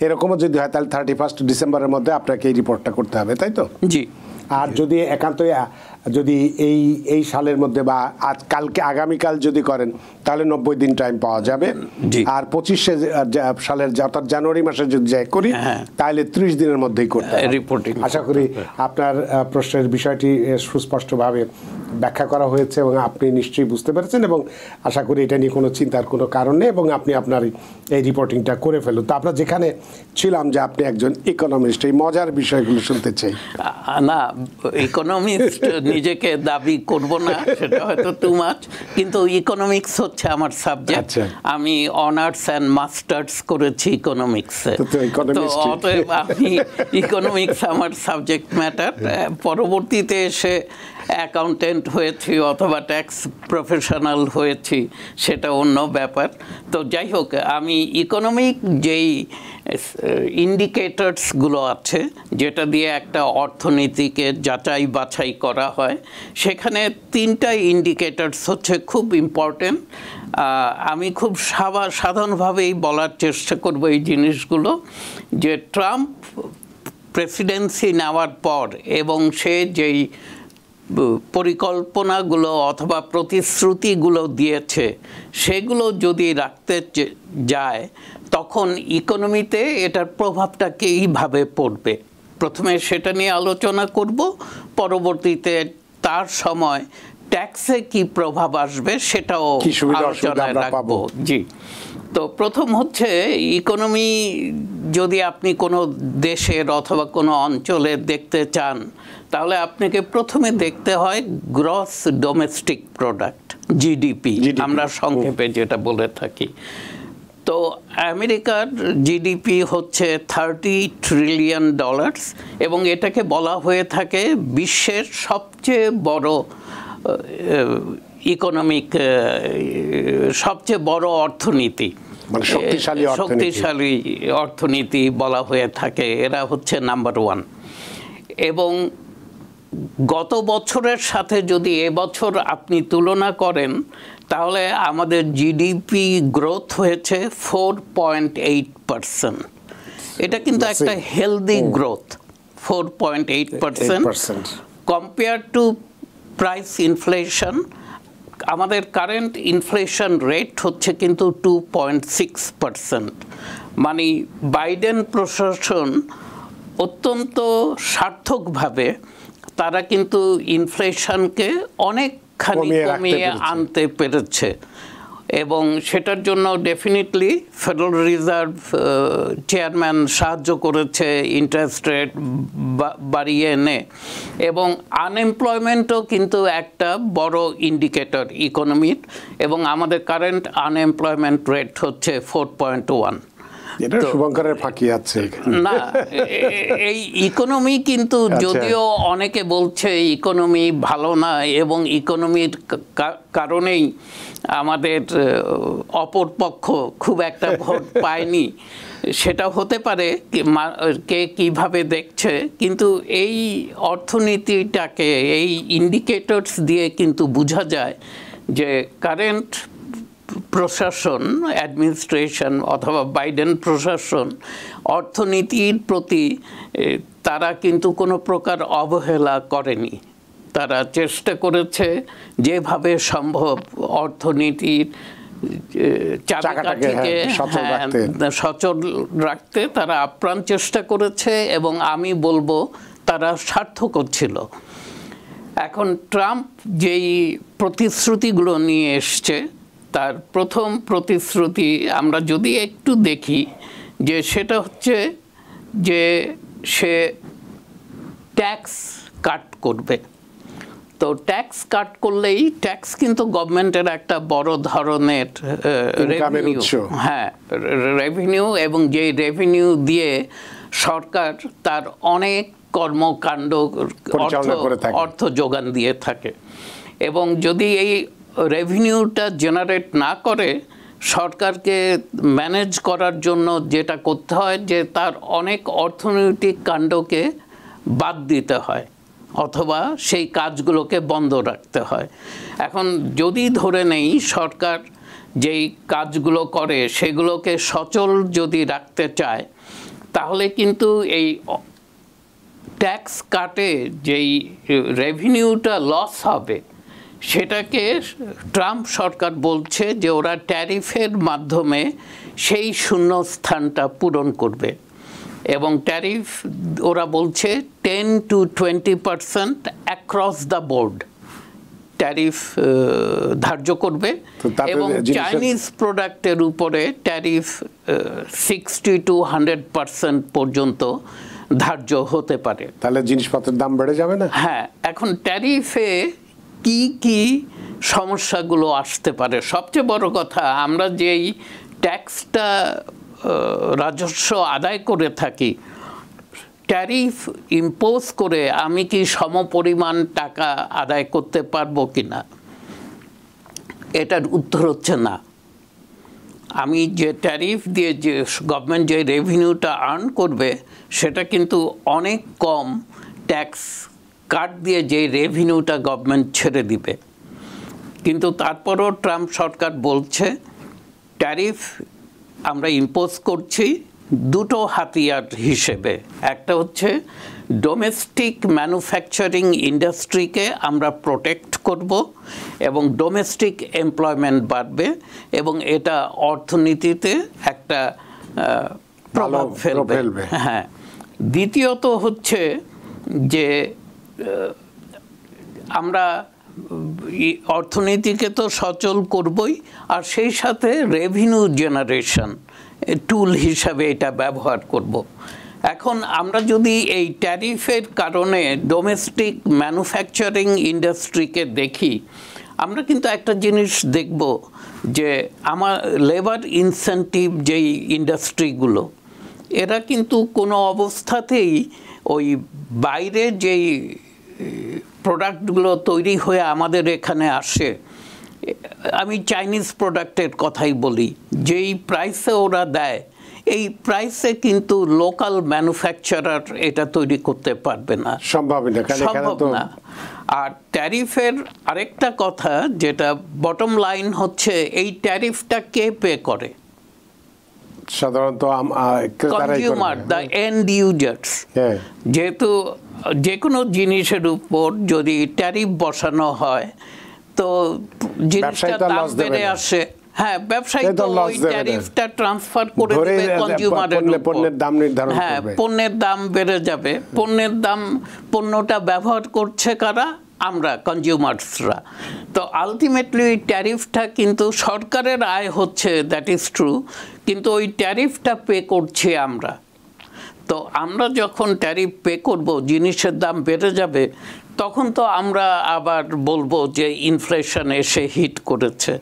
[SPEAKER 1] এরকমও যদি হয়, তাহলে 31 ডিসেম্বরের মধ্যে আপনাকে এই রিপোর্টটা করতে হবে, তাই তো?
[SPEAKER 2] জি।
[SPEAKER 1] আর যদি একান্তই যদি এই সালের মধ্যে বা আজ কালকে আগামীকাল যদি করেন, তাহলে 90 দিন টাইম পাওয়া যাবে। আর 25 সালের অর্থাৎ জানুয়ারি মাসে যদি যাই করি, তাহলে 30 দিনের মধ্যেই করতে হবে
[SPEAKER 2] রিপোর্টিং।
[SPEAKER 1] আশা করি আপনার প্রশ্নের বিষয়টি সুস্পষ্টভাবে ব্যাখ্যা করা হয়েছে এবং আপনি নিশ্চয়ই বুঝতে পেরেছেন, এবং আশা করি এটা নিয়ে কোনো চিন্তার কোনো কারণ নেই, এবং আপনি আপনার এই রিপোর্টিংটা করে ফেলুন। তো আমরা যেখানে ছিলাম যে আপনি একজন ইকোনমিস্ট, এই মজার বিষয়গুলো শুনতে চাই।
[SPEAKER 2] না, ইকোনমিস্ট নিজেকে দাবি করব না, সেটা হয়তো টু মাচ, কিন্তু ইকোনমিক্স হচ্ছে আমার সাবজেক্ট। আমি অনার্স অ্যান্ড মাস্টার্স করেছি ইকোনমিক্সে, তো অতএব আমি ইকোনমিক্স আমার সাবজেক্ট ম্যাটার। পরবর্তীতে এসে অ্যাকাউন্টেন্ট হয়েছি অথবা ট্যাক্স প্রফেশনাল হয়েছি, সেটা অন্য ব্যাপার। তো যাই হোক, আমি ইকোনমিক যেই ইন্ডিকেটরসগুলো আছে, যেটা দিয়ে একটা অর্থনীতিকে যাচাই বাছাই করা হয়, সেখানে 3টা ইন্ডিকেটরস হচ্ছে খুব ইম্পর্টেন্ট। আমি খুব সাধারণভাবেই বলার চেষ্টা করব এই জিনিসগুলো, যে ট্রাম্প প্রেসিডেন্সি নেওয়ার পর এবং সে যেই পরিকল্পনাগুলো অথবা প্রতিশ্রুতিগুলো দিয়েছে, সেগুলো যদি রাখতে যায়, তখন ইকোনমিতে এটার প্রভাবটা কীভাবে পড়বে, প্রথমে সেটা নিয়ে আলোচনা করব। পরবর্তীতে তার সময় ট্যাক্সে কি প্রভাব আসবে সেটাও আলোচনায় রাখবো। জি। তো প্রথম হচ্ছে, ইকোনমি যদি আপনি কোনো দেশের অথবা কোনো অঞ্চলে দেখতে চান, তাহলে আপনাকে প্রথমে দেখতে হয় গ্রস ডোমেস্টিক প্রোডাক্ট, জিডিপি আমরা সংক্ষেপে যেটা বলে থাকি। তো আমেরিকার জিডিপি হচ্ছে $30 ট্রিলিয়ন, এবং এটাকে বলা হয়ে থাকে বিশ্বের সবচেয়ে বড় সবচেয়ে বড় অর্থনীতি,
[SPEAKER 1] মানে
[SPEAKER 2] শক্তিশালী অর্থনীতি বলা হয়ে থাকে। এরা হচ্ছে নাম্বার 1। এবং গত বছরের সাথে যদি এবছর আপনি তুলনা করেন, তাহলে আমাদের জিডিপি গ্রোথ হয়েছে 4.8%। এটা কিন্তু একটা healthy growth, 4.8%। Compare to price inflation, আমাদের কারেন্ট ইনফ্লেশন রেট হচ্ছে কিন্তু 2.6%। মানে বাইডেন প্রশাসন অত্যন্ত সার্থকভাবে তারা কিন্তু ইনফ্লেশনকে অনেকখানি কমিয়ে আনতে পেরেছে, এবং সেটার জন্য ডেফিনেটলি ফেডারেল রিজার্ভ চেয়ারম্যান সাহায্য করেছে ইন্টারেস্ট রেট বাড়িয়ে এনে, এবং আনএমপ্লয়মেন্টও কিন্তু একটা বড় ইন্ডিকেটর ইকোনমির, এবং আমাদের কারেন্ট আনএমপ্লয়মেন্ট রেট হচ্ছে 4.1।
[SPEAKER 1] এটা শুভঙ্করের ফাঁকি আছে
[SPEAKER 2] না, এই ইকোনমি কিন্তু যদিও অনেকে বলছে ইকোনমি ভালো না, এবং ইকোনমির কারণেই আমাদের অপরপক্ষ খুব একটা ভোট পায়নি, সেটা হতে পারে, কে কিভাবে দেখছে, কিন্তু এই অর্থনীতিটাকে এই ইন্ডিকেটরস দিয়ে কিন্তু বোঝা যায় যে কারেন্ট প্রশাসন, অ্যাডমিনিস্ট্রেশন অথবা বাইডেন প্রশাসন অর্থনীতির প্রতি তারা কিন্তু কোনো প্রকার অবহেলা করেনি। তারা চেষ্টা করেছে যেভাবে সম্ভব অর্থনীতির চাবিকাঠিকে সচল রাখতে তারা আপ্রাণ চেষ্টা করেছে, এবং আমি বলবো তারা সার্থক ছিল। এখন ট্রাম্প যেই প্রতিশ্রুতিগুলো নিয়ে এসছে, তার প্রথম প্রতিশ্রুতি আমরা যদি একটু দেখি, যে সেটা হচ্ছে যে সে ট্যাক্স কাট করবে। তো ট্যাক্স কাট করলেই, ট্যাক্স কিন্তু গভর্নমেন্টের একটা বড় ধরনের রেভিনিউ, হ্যাঁ রেভিনিউ, এবং যে রেভিনিউ দিয়ে সরকার তার অনেক কর্মকাণ্ড অর্থ যোগান দিয়ে থাকে। এবং যদি এই রেভিনিউটা জেনারেট না করে, সরকারকে ম্যানেজ করার জন্য যেটা করতে হয় যে তার অনেক অর্থনৈতিক কাণ্ডকে বাদ দিতে হয়, অথবা সেই কাজগুলোকে বন্ধ রাখতে হয়। এখন যদি ধরে নেই সরকার যেই কাজগুলো করে সেগুলোকে সচল যদি রাখতে চায়, তাহলে কিন্তু এই ট্যাক্স কাটে যেই রেভিনিউটা লস হবে, সেটাকে ট্রাম্প সরকার বলছে যে ওরা ট্যারিফের মাধ্যমে সেই শূন্যস্থানটা পূরণ করবে। এবং ট্যারিফ ওরা বলছে 10 to 20% across the board tariff ধার্য করবে, এবং চাইনিজ প্রোডাক্টের উপরে ট্যারিফ 60 to 100% পর্যন্ত ধার্য হতে পারে।
[SPEAKER 1] তাহলে জিনিসপত্রের দাম বেড়ে যাবে না?
[SPEAKER 2] হ্যাঁ, এখন ট্যারিফে কি কি সমস্যাগুলো আসতে পারে? সবচেয়ে বড় কথা, আমরা যেই ট্যাক্সটা রাজস্ব আদায় করে থাকি, ট্যারিফ ইম্পোজ করে আমি কি সমপরিমাণ টাকা আদায় করতে পারবো কিনা? এটার উত্তর হচ্ছে না। আমি যে ট্যারিফ দিয়ে যে গভর্নমেন্ট যে রেভিনিউটা আর্ন করবে, সেটা কিন্তু অনেক কম ট্যাক্স কাট দিয়ে যে রেভিনিউটা গভর্নমেন্ট ছেড়ে দিবে। কিন্তু তারপরও ট্রাম্প সরকার বলছে ট্যারিফ আমরা ইম্পোজ করছি দুটো হাতিয়ার হিসেবে। একটা হচ্ছে ডোমেস্টিক ম্যানুফ্যাকচারিং ইন্ডাস্ট্রিকে আমরা প্রোটেক্ট করব, এবং ডোমেস্টিক এমপ্লয়মেন্ট বাড়বে, এবং এটা অর্থনীতিতে একটা প্রভাব ফেলবে। হ্যাঁ, দ্বিতীয়ত হচ্ছে যে আমরা অর্থনীতিকে তো সচল করবই, আর সেই সাথে রেভিনিউ জেনারেশন টুল হিসাবে এটা ব্যবহার করব। এখন আমরা যদি এই ট্যারিফের কারণে ডোমেস্টিক ম্যানুফ্যাকচারিং ইন্ডাস্ট্রিকে দেখি, আমরা কিন্তু একটা জিনিস দেখব যে আমার লেবার ইনসেন্টিভ যেই ইন্ডাস্ট্রিগুলো, এরা কিন্তু কোনো অবস্থাতেই ওই বাইরে যেই প্রোডাক্টগুলো তৈরি হয়ে আমাদের এখানে আসে, আমি চাইনিজ প্রোডাক্টের কথাই বলি, যেই প্রাইসে ওরা দেয়, এই প্রাইসে কিন্তু লোকাল ম্যানুফ্যাকচারার এটা তৈরি করতে পারবে না, সম্ভব না। আর ট্যারিফের আরেকটা কথা যেটা বটম লাইন হচ্ছে, এই ট্যারিফটা কে পে করে?
[SPEAKER 1] সাধারণত
[SPEAKER 2] কনজিউমার, দ্য এন্ড ইউজার্স। যেহেতু যে কোনো জিনিসের উপর যদি ট্যারিফ বসানো হয়, তো জিনিসটার দাম বেড়ে আসে। হ্যাঁ, ব্যবসায়ী তো ওই ট্যারিফটা ট্রান্সফার করে দেবে কনজিউমারের উপর। হ্যাঁ, পণ্যের দাম বেড়ে যাবে। পণ্যটা ব্যবহার করছে কারা? আমরা, কনজিউমার্সরা। তো আলটিমেটলি ওই ট্যারিফটা কিন্তু সরকারের আয় হচ্ছে, দ্যাট ইজ ট্রু, কিন্তু ওই ট্যারিফটা পে করছি আমরা। তো আমরা যখন ট্যারিফ পে করব, জিনিসের দাম বেড়ে যাবে, তখন তো আমরা আবার বলবো যে ইনফ্লেশন এসে হিট করেছে।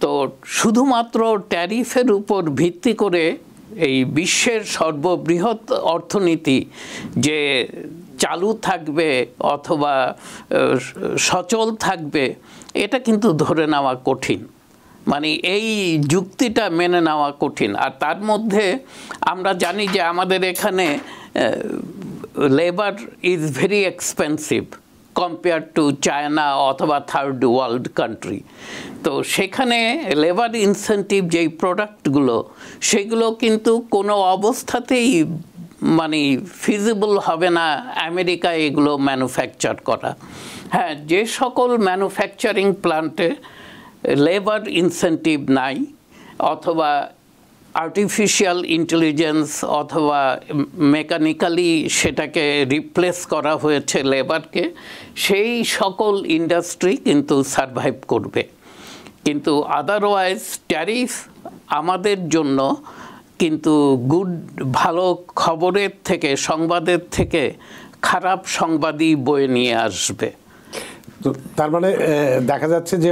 [SPEAKER 2] তো শুধুমাত্র ট্যারিফের উপর ভিত্তি করে এই বিশ্বের সর্ববৃহৎ অর্থনীতি যে চালু থাকবে অথবা সচল থাকবে, এটা কিন্তু ধরে নেওয়া কঠিন। মানে এই যুক্তিটা মেনে নেওয়া কঠিন। আর তার মধ্যে আমরা জানি যে আমাদের এখানে labour is very expensive compare to China অথবা থার্ড ওয়ার্ল্ড কান্ট্রি। তো সেখানে লেবার ইনসেন্টিভ যেই প্রোডাক্টগুলো, সেগুলো কিন্তু কোনো অবস্থাতেই মানে ফিজিবল হবে না আমেরিকায় এগুলো ম্যানুফ্যাকচার করা। হ্যাঁ, যে সকল ম্যানুফ্যাকচারিং প্লান্টে লেবার ইনসেন্টিভ নাই, অথবা আর্টিফিশিয়াল ইন্টেলিজেন্স অথবা মেকানিক্যালি সেটাকে রিপ্লেস করা হয়েছে লেবারকে, সেই সকল ইন্ডাস্ট্রি কিন্তু সারভাইভ করবে। কিন্তু আদারওয়াইজ ট্যারিফ আমাদের জন্য কিন্তু ভালো খবরের থেকে, সংবাদের থেকে খারাপ সংবাদই বয়ে নিয়ে আসবে।
[SPEAKER 1] তো তার মানে দেখা যাচ্ছে যে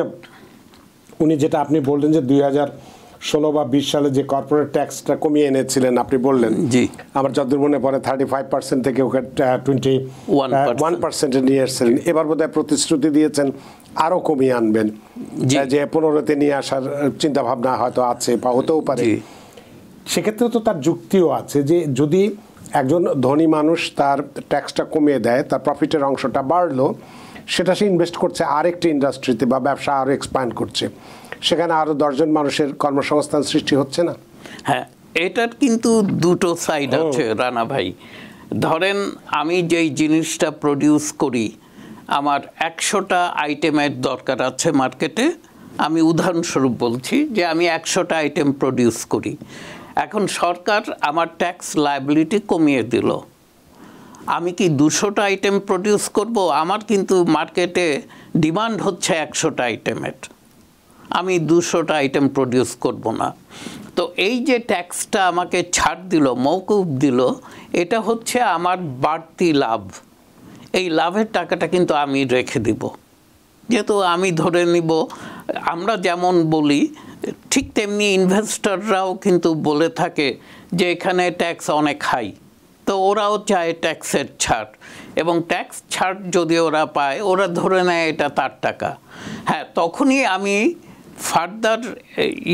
[SPEAKER 1] উনি যেটা আপনি বললেন যে 2016 বা 20 সালে যে কর্পোরেট ট্যাক্সটা কমিয়ে এনেছিলেন, আপনি বললেন,
[SPEAKER 2] জি,
[SPEAKER 1] আমার যতদূর মনে পড়ে 35% থেকে ওকে 21% নিয়ে এসেছিলেন। এবার বোধহয় প্রতিশ্রুতি দিয়েছেন আরও কমিয়ে আনবেন, যে 15-তে নিয়ে আসার চিন্তা ভাবনা হয়তো আছে বা হতেও পারে। সেক্ষেত্রে তো তার যুক্তিও আছে যে যদি একজন ধনী মানুষ তার ট্যাক্সটা কমিয়ে দেয়, তার প্রফিটের অংশটা বাড়লো, সেটা সে ইনভেস্ট করছে আরেকটি ইন্ডাস্ট্রিতে বা ব্যবসা আরও এক্সপ্যান্ড করছে, সেখানে আরও 10 জন মানুষের কর্মসংস্থান সৃষ্টি হচ্ছে না?
[SPEAKER 2] হ্যাঁ, এটার কিন্তু দুটো সাইড আছে রানা ভাই। ধরেন আমি যেই জিনিসটা প্রডিউস করি, আমার 100টা আইটেমের দরকার আছে মার্কেটে। আমি উদাহরণস্বরূপ বলছি যে আমি 100টা আইটেম প্রডিউস করি। এখন সরকার আমার ট্যাক্স লায়াবিলিটি কমিয়ে দিল, আমি কি 200টা আইটেম প্রডিউস করব? আমার কিন্তু মার্কেটে ডিমান্ড হচ্ছে 100টা আইটেমের, আমি 200টা আইটেম প্রডিউস করব না। তো এই যে ট্যাক্সটা আমাকে ছাড় দিল, মওকুফ দিল, এটা হচ্ছে আমার বাড়তি লাভ। এই লাভের টাকাটা কিন্তু আমি রেখে দিব, যেহেতু আমি ধরে নিব। আমরা যেমন বলি ঠিক তেমনি ইনভেস্টররাও কিন্তু বলে থাকে যে এখানে ট্যাক্স অনেক হাই, তো ওরাও চায় ট্যাক্সের ছাড়, এবং ট্যাক্স ছাড় যদি ওরা পায়, ওরা ধরে নেয় এটা তার টাকা। হ্যাঁ, তখনই আমি ফার্দার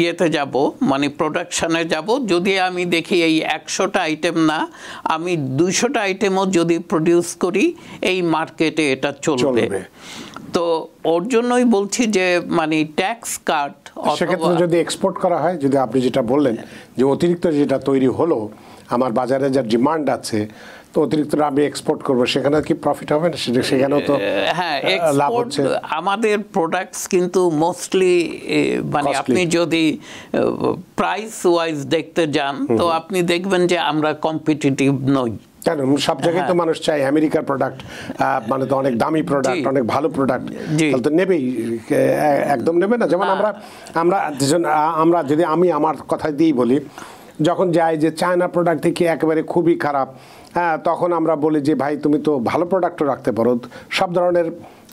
[SPEAKER 2] ইয়েতে যাব, মানে প্রোডাকশানে যাব, যদি আমি দেখি এই 100টা আইটেম না, আমি 200টা আইটেমও যদি প্রডিউস করি, এই মার্কেটে এটা চলবে। তো ওর জন্যই বলছি যে মানে ট্যাক্স কাট,
[SPEAKER 1] সেক্ষেত্রে যদি এক্সপোর্ট করা হয়, যদি আপনি যেটা বললেন যে অতিরিক্ত যেটা তৈরি হলো, আমার বাজারে যা ডিমান্ড আছে, তো অতিরিক্ত আমি এক্সপোর্ট করব, সেখানে কি প্রফিট হবে না? সেখানেও তো
[SPEAKER 2] হ্যাঁ, লাভ হচ্ছে। আমাদের প্রোডাক্টস কিন্তু মোস্টলি মানে আপনি যদি প্রাইস ওয়াইজ দেখতে যান, তো আপনি দেখবেন যে আমরা কম্পিটিটিভ নই।
[SPEAKER 1] কেন? সব জায়গায় তো মানুষ চায় আমেরিকার প্রোডাক্ট, মানে তো অনেক দামি প্রোডাক্ট, অনেক ভালো প্রোডাক্ট, তাহলে তো নেবেই, একদম নেবে না? যেমন আমরা যদি আমি আমার কথা দিয়েই বলি, যখন যাই যে চায়না প্রোডাক্ট থেকে একেবারে খুবই খারাপ, হ্যাঁ, তখন আমরা বলি যে ভাই তুমি তো ভালো প্রোডাক্টও রাখতে পারো, সব ধরনের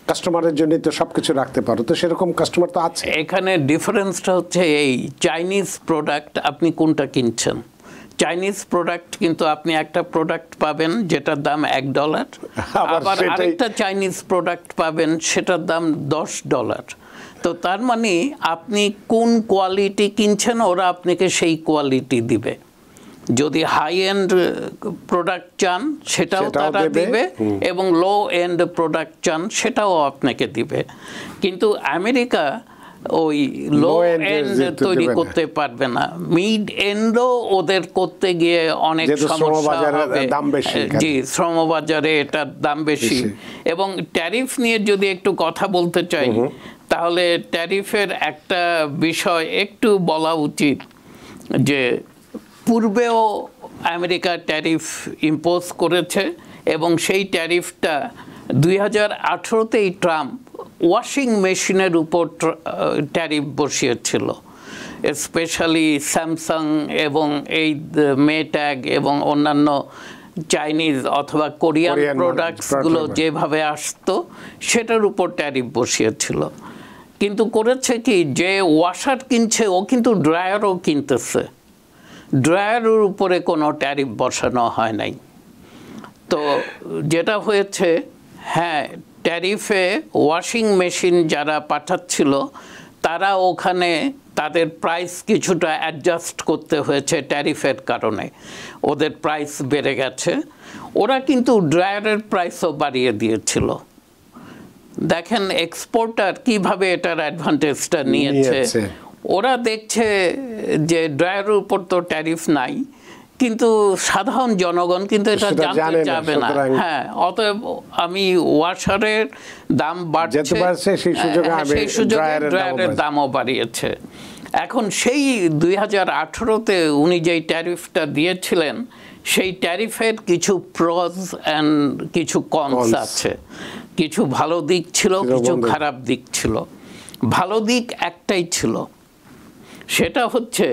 [SPEAKER 1] কাস্টমারের জন্য তো সব কিছু রাখতে পারো, তো সেরকম কাস্টমার তো আছে।
[SPEAKER 2] এখানে ডিফারেন্সটা হচ্ছে এই, চাইনিজ প্রোডাক্ট আপনি কোনটা কিনছেন। চাইনিজ প্রোডাক্ট কিন্তু আপনি একটা প্রোডাক্ট পাবেন যেটার দাম $1, আবার আরেকটা চাইনিজ প্রোডাক্ট পাবেন সেটার দাম $10। তো তার মানে আপনি কোন কোয়ালিটি কিনছেন, ওরা আপনাকে সেই কোয়ালিটি দিবে। যদি হাই এন্ড প্রোডাক্ট চান সেটাও তারা দিবে, এবং লো এন্ড প্রোডাক্ট চান সেটাও আপনাকে দিবে। কিন্তু আমেরিকা ওই লো এন্ড তৈরি করতে পারবে না, মিড এন্ডও ওদের করতে গিয়ে অনেক সমস্যা হবে। জি, শ্রমবাজারে এটার দাম বেশি। এবং ট্যারিফ নিয়ে যদি একটু কথা বলতে চাই, তাহলে ট্যারিফের একটা বিষয় একটু বলা উচিত, যে পূর্বেও আমেরিকা ট্যারিফ ইম্পোজ করেছে, এবং সেই ট্যারিফটা 2018তেই ট্রাম্প ওয়াশিং মেশিনের উপর ট্যারিফ বসিয়েছিল, স্পেশালি স্যামসাং এবং এই মেট্যাগ এবং অন্যান্য চাইনিজ অথবা কোরিয়ান প্রোডাক্টসগুলো যেভাবে আসতো সেটার উপর ট্যারিফ বসিয়েছিল। কিন্তু করেছে কি, যে ওয়াশার কিনছে ও কিন্তু ড্রায়ারও কিনতেছে, ড্রায়ারের উপরে কোনো ট্যারিফ বসানো হয় নাই। তো যেটা হয়েছে, হ্যাঁ, ট্যারিফে ওয়াশিং মেশিন যারা পাঠাচ্ছিল তারা ওখানে তাদের প্রাইস কিছুটা অ্যাডজাস্ট করতে হয়েছে ট্যারিফের কারণে, ওদের প্রাইস বেড়ে গেছে। ওরা কিন্তু ড্রায়ারের প্রাইসও বাড়িয়ে দিয়েছিল। দেখেন এক্সপোর্টার কিভাবে এটার অ্যাডভান্টেজটা নিয়েছে। ওরা দেখছে যে ড্রায়ারের উপর তো ট্যারিফ নাই, কিন্তু সাধারণ জনগণ কিন্তু এটা জানতে চাবে না। হ্যাঁ, অতএব আমি ওয়াশারের দাম বাড়ছে, সেই সুযোগে ড্রায়ারের দামও বাড়িয়েছে। এখন সেই 2018-তে উনি যেই ট্যারিফটা দিয়েছিলেন, সেই ট্যারিফের কিছু প্রস অ্যান্ড কিছু কনস আছে। কিছু ভালো দিক ছিল, কিছু খারাপ দিক ছিল। ভালো দিক একটাই ছিল, সেটা হচ্ছে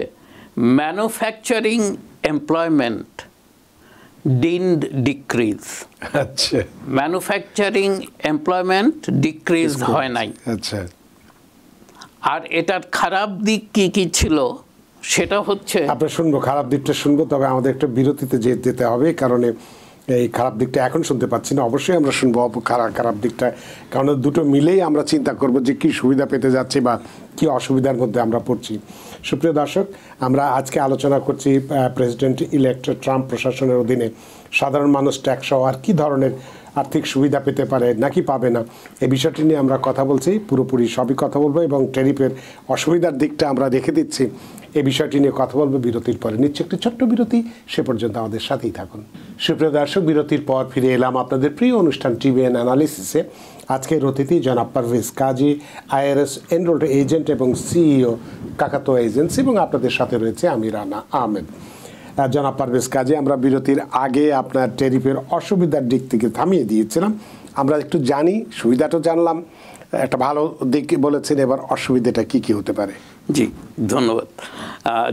[SPEAKER 2] ম্যানুফ্যাকচারিং এমপ্লয়মেন্ট ডিডন্ট ডিক্রিজ।
[SPEAKER 1] আচ্ছা,
[SPEAKER 2] ম্যানুফ্যাকচারিং এমপ্লয়মেন্ট ডিক্রিজ হয় নাই।
[SPEAKER 1] আচ্ছা,
[SPEAKER 2] আর এটার খারাপ দিক কি কি ছিল সেটা হচ্ছে,
[SPEAKER 1] আমরা শুনবো, খারাপ দিকটা শুনবো, তবে আমাদের একটা বিরতিতে যেতে হবে, কারণে এই খারাপ দিকটা এখন শুনতে পাচ্ছি না। অবশ্যই আমরা শুনবো খারাপ দিকটা, কারণ দুটো মিলেই আমরা চিন্তা করব যে কি সুবিধা পেতে যাচ্ছি বা কি অসুবিধার মধ্যে আমরা পড়ছি। সুপ্রিয় দর্শক, আমরা আজকে আলোচনা করছি প্রেসিডেন্ট ইলেক্ট ট্রাম্প প্রশাসনের অধীনে সাধারণ মানুষ ট্যাক্স সহ আর কী ধরনের আর্থিক সুবিধা পেতে পারে নাকি পাবে না, এই বিষয়টি নিয়ে আমরা কথা বলছি। পুরোপুরি সবই কথা বলবো এবং ট্যারিফের অসুবিধার দিকটা আমরা রেখে দিচ্ছি। এই বিষয়টি নিয়ে কথা বলবো বিরতির পরে। নিচ্ছে একটি ছোট্ট বিরতি, সে পর্যন্ত আমাদের সাথেই থাকুন। সুপ্রিয় দর্শক, বিরতির পর ফিরে এলাম আপনাদের প্রিয় অনুষ্ঠান টিভিএন অ্যানালিসিসে। আজকের অতিথি জনাব পারভেজ কাজী, IRS এনরোল্ড এজেন্ট এবং CEO কাকাতোয়া এজেন্সি, এবং আপনাদের সাথে রয়েছে আমি রানা আহমেদ। জনাব পারভেজ কাজী, আমরা বিরতির আগে আপনার ট্যারিফের অসুবিধার দিক থেকে থামিয়ে দিয়েছিলাম। আমরা একটু জানি, সুবিধাটা জানলাম, একটা ভালো দিক বলেছেন, এবার অসুবিধাটা কি কি হতে পারে?
[SPEAKER 2] জি, ধন্যবাদ।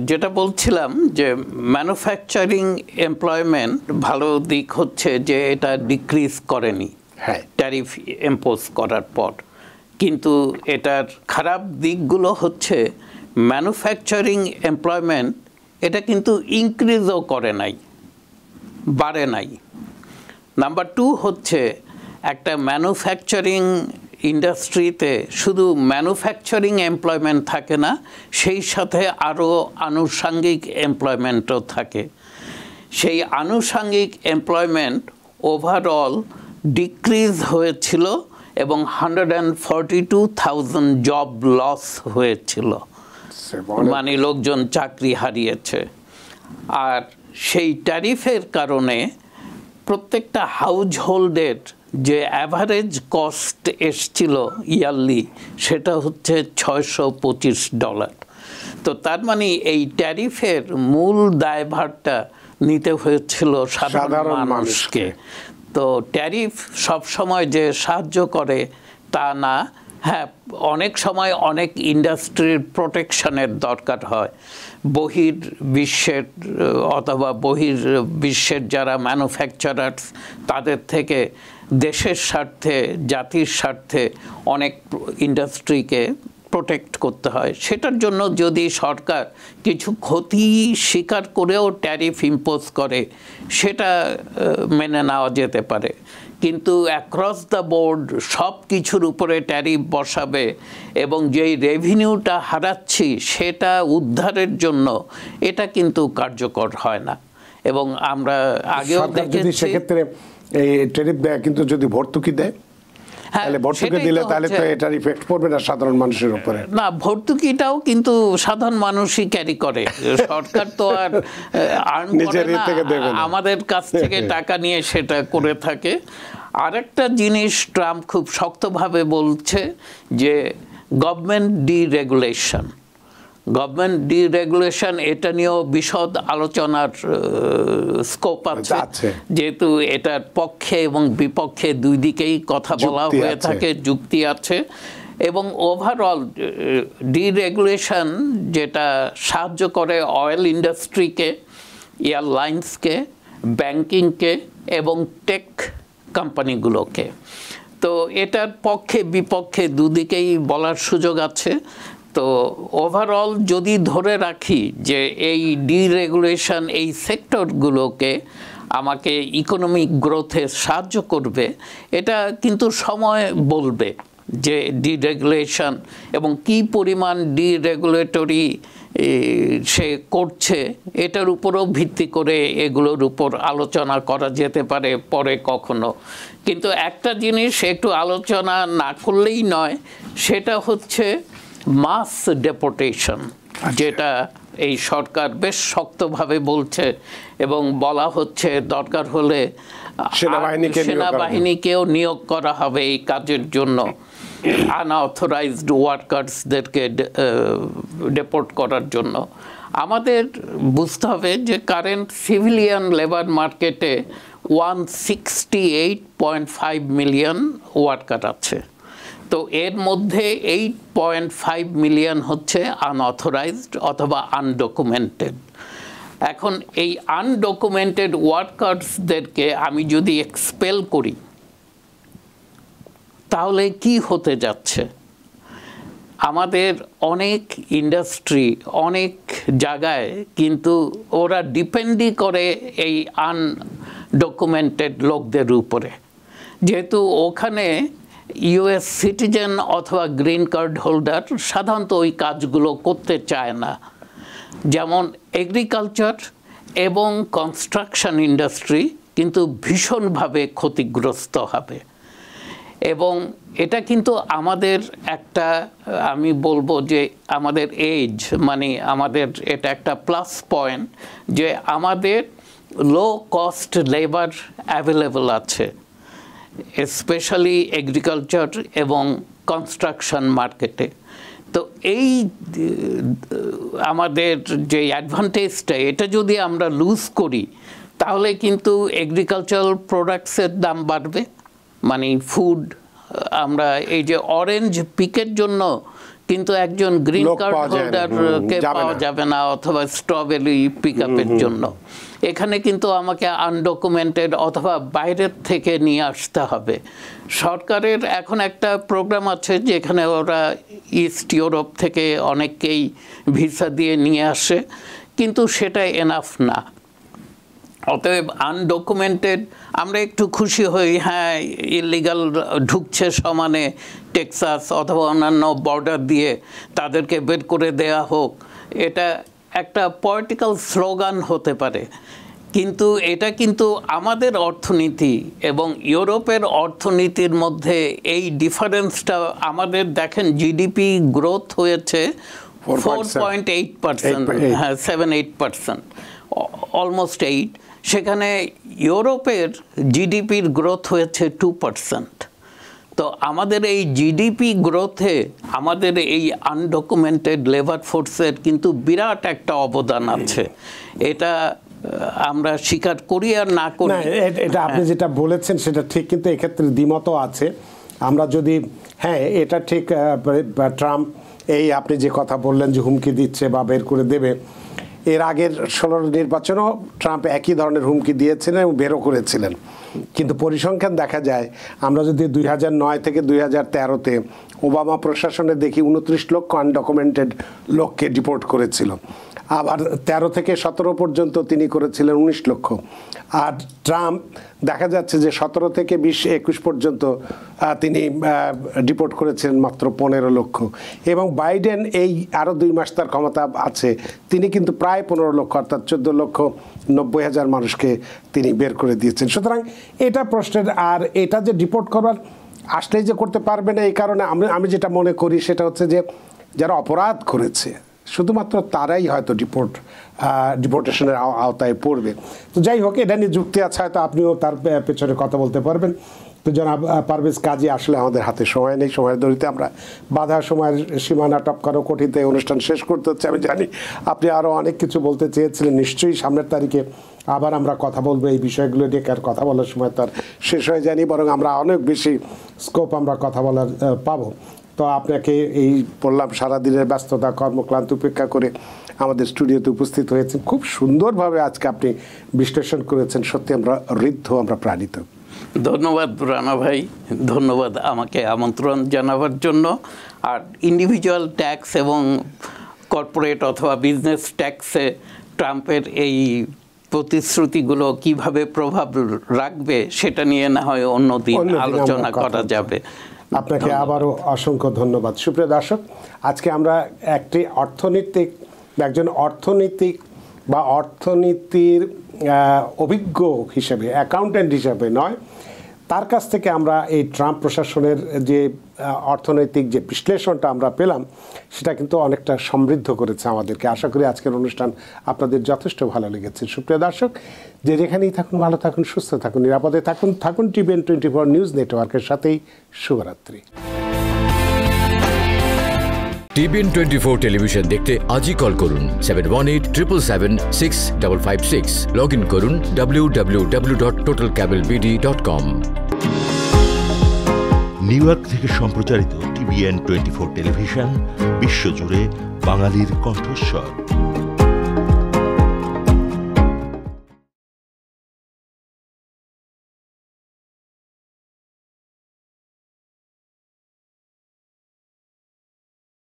[SPEAKER 2] যেটা বলছিলাম যে ম্যানুফ্যাকচারিং এমপ্লয়মেন্ট ভালো দিক হচ্ছে যে এটা ডিক্রিজ করেনি ট্যারিফ ইম্পোজ করার পর, কিন্তু এটার খারাপ দিকগুলো হচ্ছে ম্যানুফ্যাকচারিং এমপ্লয়মেন্ট এটা কিন্তু ইনক্রিজও করে নাই, বাড়ে নাই। নাম্বার 2 হচ্ছে একটা ম্যানুফ্যাকচারিং ইন্ডাস্ট্রিতে শুধু ম্যানুফ্যাকচারিং এমপ্লয়মেন্ট থাকে না, সেই সাথে আরও আনুষঙ্গিক এমপ্লয়মেন্টও থাকে। সেই আনুষঙ্গিক এমপ্লয়মেন্ট ওভারঅল ডিক্রিজ হয়েছিল এবং 142,000 জব লস হয়েছিল, মানে লোকজন চাকরি হারিয়েছে। আর সেই ট্যারিফের কারণে প্রত্যেকটা হাউজ হোল্ডের যে অ্যাভারেজ কস্ট এসছিল ইয়ারলি, সেটা হচ্ছে $625। তো তার মানে এই ট্যারিফের মূল দায়ভারটা নিতে হয়েছিল সাধারণ মানুষকে। তো ট্যারিফ সবসময় যে সাহায্য করে তা না। হ্যাঁ, অনেক সময় অনেক ইন্ডাস্ট্রির প্রোটেকশনের দরকার হয়। বহির্বিশ্বের যারা ম্যানুফ্যাকচারার্স, তাদের থেকে দেশের স্বার্থে, জাতির স্বার্থে অনেক ইন্ডাস্ট্রিকে প্রোটেক্ট করতে হয়। সেটার জন্য যদি সরকার কিছু ক্ষতি স্বীকার করেও ট্যারিফ ইম্পোজ করে, সেটা মেনে নেওয়া যেতে পারে। কিন্তু অ্যাক্রস দ্য বোর্ড সব কিছুর উপরে ট্যারিফ বসাবে এবং যেই রেভিনিউটা হারাচ্ছি সেটা উদ্ধারের জন্য এটা কিন্তু কার্যকর হয় না। এবং আমরা আগেও দেখেছি,
[SPEAKER 1] সেক্ষেত্রে এই ট্যারিফ দেয়, কিন্তু যদি ভর্তুকি দেয়, তাহলে ভর্তুকি দিলে তাহলে তো এটার ইফেক্ট পড়বে না সাধারণ মানুষের উপরে।
[SPEAKER 2] না, ভর্তুকিটাও কিন্তু সাধারণ মানুষই ক্যারি করে, সরকার তো আর আর্ন করে না, আমাদের কাছ থেকে টাকা নিয়ে সেটা করে থাকে। আরেকটা জিনিস ট্রাম্প খুব শক্তভাবে বলছে যে গভর্নমেন্ট ডিরেগুলেশন, এটা নিয়েও বিশদ আলোচনার স্কোপ আছে, যেহেতু এটার পক্ষে এবং বিপক্ষে দুই দিকেই কথা বলা হয়ে থাকে, যুক্তি আছে। এবং ওভারঅল ডিরেগুলেশন যেটা সাহায্য করে অয়েল ইন্ডাস্ট্রিকে, এয়ারলাইন্সকে, ব্যাংকিংকে এবং টেক কোম্পানিগুলোকে। তো এটার পক্ষে বিপক্ষে দুদিকেই বলার সুযোগ আছে। তো ওভারঅল যদি ধরে রাখি যে এই ডিরেগুলেশন এই সেক্টরগুলোকে আমাকে ইকোনমিক গ্রোথে সাহায্য করবে, এটা কিন্তু সময় বলবে যে ডিরেগুলেশন এবং কী পরিমাণ ডিরেগুলেটরি সে করছে, এটার উপরও ভিত্তি করে এগুলোর উপর আলোচনা করা যেতে পারে পরে কখনো। কিন্তু একটা জিনিস একটু আলোচনা না করলেই নয়, সেটা হচ্ছে মাস ডেপোর্টেশন, যেটা এই সরকার বেশ শক্তভাবে বলছে এবং বলা হচ্ছে দরকার হলে সেনাবাহিনীকেও নিয়োগ করা হবে এই কাজের জন্য, আনঅথরাইজড ওয়ার্কার্সদেরকে ডেপোর্ট করার জন্য। আমাদের বুঝতে হবে যে কারেন্ট সিভিলিয়ান লেবার মার্কেটে 168.5 মিলিয়ন ওয়ার্কার আছে। তো এর মধ্যে 8.5 মিলিয়ন হচ্ছে আনঅথরাইজড অথবা আনডকুমেন্টেড। এখন এই আনডকুমেন্টেড ওয়ার্কার্সদেরকে আমি যদি এক্সপেল করি তাহলে কি হতে যাচ্ছে? আমাদের অনেক ইন্ডাস্ট্রি অনেক জায়গায় কিন্তু ওরা ডিপেন্ডই করে এই আনডকুমেন্টেড লোকদের উপরে, যেহেতু ওখানে ইউএস সিটিজেন অথবা গ্রিন কার্ড হোল্ডার সাধারণত ওই কাজগুলো করতে চায় না। যেমন এগ্রিকালচার এবং কনস্ট্রাকশন ইন্ডাস্ট্রি কিন্তু ভীষণভাবে ক্ষতিগ্রস্ত হবে। এবং এটা কিন্তু আমাদের একটা, আমি বলবো যে আমাদের এজ, মানে আমাদের এটা একটা প্লাস পয়েন্ট যে আমাদের লো কস্ট লেবার অ্যাভেলেবল আছে, স্পেশালি এগ্রিকালচার এবং কনস্ট্রাকশন মার্কেটে। তো এই আমাদের যে অ্যাডভান্টেজটা, এটা যদি আমরা লুজ করি তাহলে কিন্তু এগ্রিকালচারাল প্রোডাক্টসের দাম বাড়বে, মানে ফুড। আমরা এই যে অরেঞ্জ পিকের জন্য কিন্তু একজন গ্রিন কার্ড হোল্ডারকে পাওয়া যাবে না, অথবা স্ট্রবেরি পিক আপের জন্য। এখানে কিন্তু আমাকে আনডকুমেন্টেড অথবা বাইরের থেকে নিয়ে আসতে হবে। সরকারের এখন একটা প্রোগ্রাম আছে যেখানে ওরা ইস্ট ইউরোপ থেকে অনেককেই ভিসা দিয়ে নিয়ে আসে, কিন্তু সেটা এনাফ না। অতএব আনডকুমেন্টেড আমরা একটু খুশি হই, হ্যাঁ ইলিগাল ঢুকছে সমানে টেক্সাস অথবা অন্যান্য বর্ডার দিয়ে, তাদেরকে বের করে দেয়া হোক, এটা একটা পলিটিক্যাল স্লোগান হতে পারে। কিন্তু এটা কিন্তু আমাদের অর্থনীতি এবং ইউরোপের অর্থনীতির মধ্যে এই ডিফারেন্সটা আমাদের দেখেন, জিডিপি গ্রোথ হয়েছে 4.8%, হ্যাঁ 7-8%, অলমোস্ট 8। সেখানে ইউরোপের জিডিপির গ্রোথ হয়েছে 2%। তো আমাদের এই জিডিপি গ্রোথে আমাদের এই আনডকুমেন্টেড লেবার ফোর্সের কিন্তু বিরাট একটা অবদান আছে। এটা আমরা স্বীকার করি আর না করি,
[SPEAKER 1] এটা আপনি যেটা বলেছেন সেটা ঠিক, কিন্তু এক্ষেত্রে দ্বিমতও আছে। আমরা যদি, হ্যাঁ এটা ঠিক, ট্রাম্প এই আপনি যে কথা বললেন যে হুমকি দিচ্ছে বা বের করে দেবে, এর আগের 16 নির্বাচনেও ট্রাম্প একই ধরনের হুমকি দিয়েছিলেন এবং বেরও করেছিলেন। কিন্তু পরিসংখ্যান দেখা যায়, আমরা যদি 2009 থেকে 2013-তে ওবামা প্রশাসনে দেখি 29 লক্ষ আনডকুমেন্টেড লোককে ডিপোর্ট করেছিল। আবার 13 থেকে 17 পর্যন্ত তিনি করেছিলেন 19 লক্ষ। আর ট্রাম্প দেখা যাচ্ছে যে 17 থেকে 20-21 পর্যন্ত তিনি ডিপোর্ট করেছিলেন মাত্র 15 লক্ষ। এবং বাইডেন এই আরও 2 মাস তার ক্ষমতা আছে, তিনি কিন্তু প্রায় 15 লক্ষ, অর্থাৎ 14,90,000 মানুষকে তিনি বের করে দিয়েছেন। সুতরাং এটা প্রশ্নের, আর এটা যে ডিপোর্ট করবার আসলেই যে করতে পারবে না, এই কারণে আমি যেটা মনে করি সেটা হচ্ছে যে যারা অপরাধ করেছে শুধুমাত্র তারাই হয়তো ডিপোর্টেশনের আওতায় পড়বে। তো যাই হোক, এটা নিয়ে যুক্তি আছে, হয়তো আপনিও তার পেছনে কথা বলতে পারবেন। তো জনাব পারভেজ কাজী, আসলে আমাদের হাতে সময় নেই, সময়ের দড়িতে আমরা বাধা, সময়ের সীমানা টপকানো কঠিনতে অনুষ্ঠান শেষ করতে হচ্ছে। আমি জানি আপনি আরও অনেক কিছু বলতে চেয়েছিলেন, নিশ্চয়ই সামনের তারিখে আবার আমরা কথা বলবো এই বিষয়গুলো নিয়ে। আর কথা বলার সময় তার শেষ হয়ে যায়নি, বরং আমরা অনেক বেশি স্কোপ আমরা কথা বলার পাবো। তো আপনাকে এই বললাম, সারাদিনের ব্যস্ততা কর্মক্লান্ত উপেক্ষা করে আমাদের স্টুডিওতে উপস্থিত হয়েছেন, খুব সুন্দরভাবে আজকে আপনি বিশ্লেষণ করেছেন। সত্যি আমরা ঋদ্ধ, আমরা প্রাণিত।
[SPEAKER 2] ধন্যবাদ রানা ভাই, ধন্যবাদ আমাকে আমন্ত্রণ জানাবার জন্য। আর ইন্ডিভিজুয়াল ট্যাক্স এবং কর্পোরেট অথবা বিজনেস ট্যাক্সে ট্রাম্পের এই প্রতিশ্রুতিগুলো কিভাবে প্রভাব রাখবে সেটা নিয়ে না হয় অন্যদিন আলোচনা করা যাবে।
[SPEAKER 1] আপনাকে আবারও অসংখ্য ধন্যবাদ। সুপ্রিয় দর্শক, আজকে আমরা একজন অর্থনীতিক বা অর্থনীতির অভিজ্ঞ হিসেবে, অ্যাকাউন্ট্যান্ট হিসেবে নয়, তার কাছ থেকে আমরা এই ট্রাম্প প্রশাসনের যে অর্থনৈতিক যে বিশ্লেষণটা আমরা পেলাম সেটা কিন্তু অনেকটা সমৃদ্ধ করেছে আমাদেরকে। আশা করি আজকের অনুষ্ঠান আপনাদের যথেষ্ট ভালো লেগেছে। সুপ্রিয় দর্শক, যে যেখানেই থাকুন ভালো থাকুন, সুস্থ থাকুন, নিরাপদে থাকুন। থাকুন টিভিএন 24 নিউজ নেটওয়ার্কের সাথেই। শুভরাত্রি।
[SPEAKER 4] টিভিএন 24 টেলিভিশন দেখতে আজই কল করুন 7187776556। লগ ইন করুন www.totalcablebd.com।
[SPEAKER 5] নিউ ইয়র্ক থেকে সম্প্রচারিত টিভিএন 24 টেলিভিশন বিশ্বজুড়ে বাঙালির কণ্ঠস্বর।